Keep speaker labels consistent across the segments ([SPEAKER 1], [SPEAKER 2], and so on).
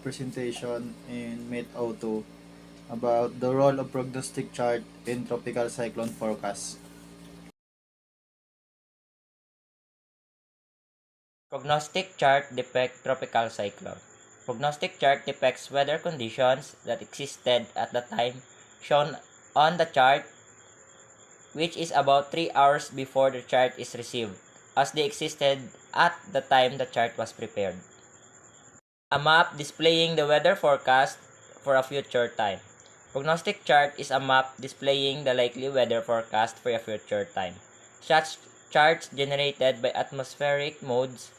[SPEAKER 1] presentation in Mate Auto about the role of prognostic chart in tropical cyclone forecast.
[SPEAKER 2] Prognostic chart depict tropical cyclone. Prognostic chart depicts weather conditions that existed at the time shown on the chart, which is about 3 hours before the chart is received, as they existed at the time the chart was prepared. A map displaying the weather forecast for a future time. Prognostic chart is a map displaying the likely weather forecast for a future time. Such charts generated by atmospheric models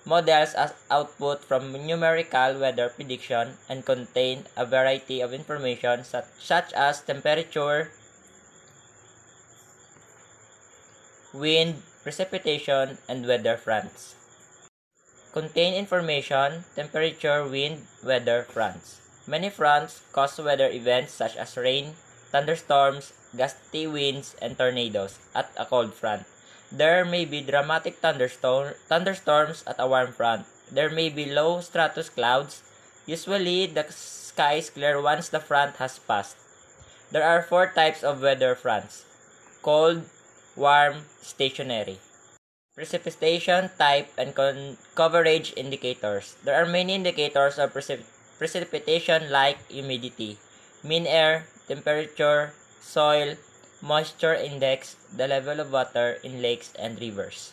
[SPEAKER 2] as output from numerical weather prediction and contain a variety of information such as temperature, wind, precipitation, and weather fronts. Contain information, temperature, wind, weather fronts. Many fronts cause weather events such as rain, thunderstorms, gusty winds, and tornadoes at a cold front. There may be dramatic thunderstorms at a warm front. There may be low stratus clouds. Usually, the sky is clear once the front has passed. There are 4 types of weather fronts: cold, warm, stationary. Precipitation type and coverage indicators. There are many indicators of precipitation like humidity, mean air, temperature, soil, moisture index, the level of water in lakes and rivers.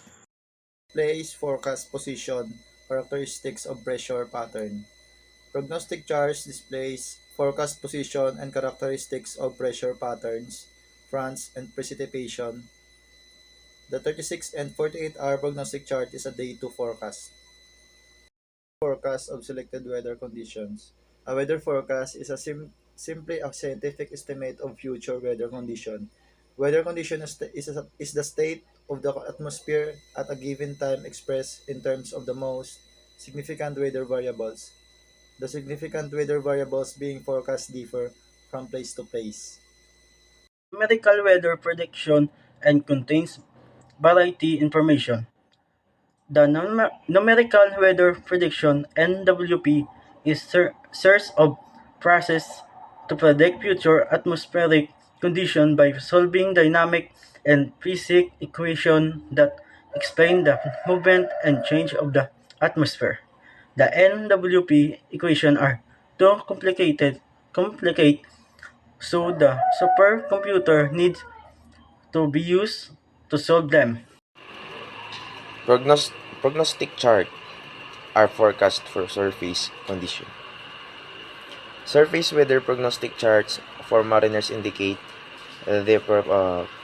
[SPEAKER 1] Place forecast position, characteristics of pressure pattern. Prognostic charts displays forecast position and characteristics of pressure patterns, fronts, and precipitation. The 36 and 48-hour prognostic chart is a day 2 forecast. Forecast of selected weather conditions. A weather forecast is simply a scientific estimate of future weather condition. Weather condition is the state of the atmosphere at a given time expressed in terms of the most significant weather variables. The significant weather variables being forecast differ from place to place.
[SPEAKER 3] Numerical weather prediction and contains variety information. The numerical weather prediction (NWP) is series of process to predict future atmospheric conditions by solving dynamic and physics equations that explain the movement and change of the atmosphere. The NWP equations are too complicate, so the supercomputer needs to be used to solve them.
[SPEAKER 4] Prognostic chart are forecast for surface condition. Surface weather prognostic charts for mariners indicate the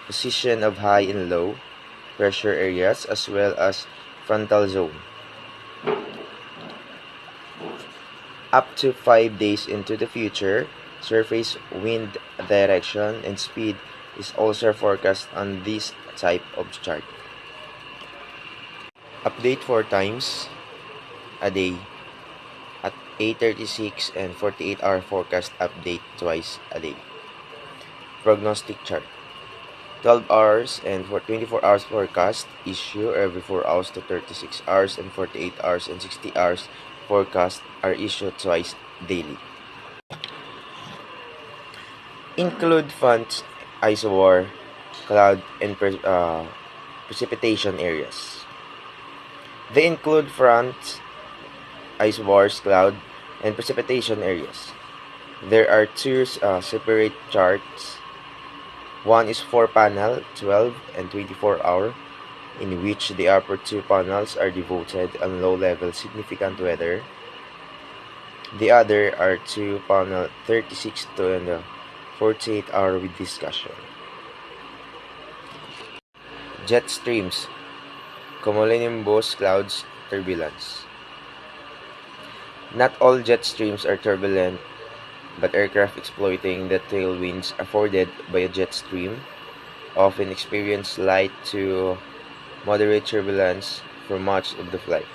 [SPEAKER 4] position of high and low pressure areas as well as frontal zone. Up to 5 days into the future, surface wind direction and speed is also forecast on this type of chart. Update 4 times a day at 8:36 and 48-hour forecast update twice a day. Prognostic chart. 12 hours and 24 hours forecast issue every 4 hours to 36 hours, and 48 hours and 60 hours forecast are issued twice daily. Include fonts, isobar, cloud, and precipitation areas. They include front, isobars, cloud, and precipitation areas. There are 2 separate charts. One is 4-panel, 12 and 24-hour, in which the upper 2 panels are devoted on low-level significant weather. The other are 2-panel, 36 to 48-hour with discussion. Jet streams, cumulonimbus clouds, turbulence. Not all jet streams are turbulent, but aircraft exploiting the tailwinds afforded by a jet stream often experience light to moderate turbulence for much of the flight.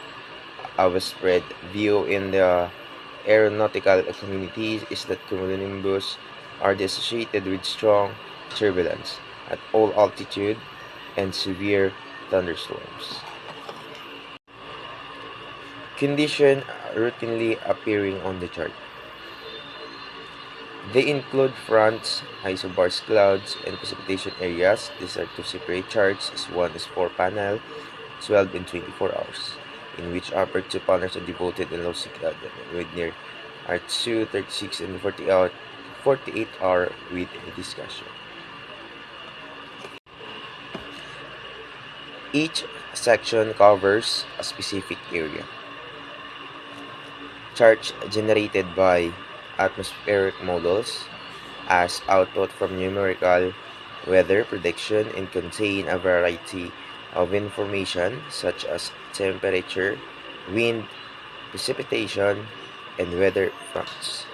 [SPEAKER 4] Our spread view in the aeronautical community is that cumulonimbus are associated with strong turbulence at all altitude and severe thunderstorms. Conditions routinely appearing on the chart. They include fronts, isobars clouds, and precipitation areas. These are two separate charts, as one is 4 panel, 12 and 24 hours, in which upper two panels are devoted and low cloud, with near are 2, 36, and 48 hour with a discussion. Each section covers a specific area. Charts generated by atmospheric models as output from numerical weather prediction and contain a variety of information such as temperature, wind, precipitation, and weather fronts.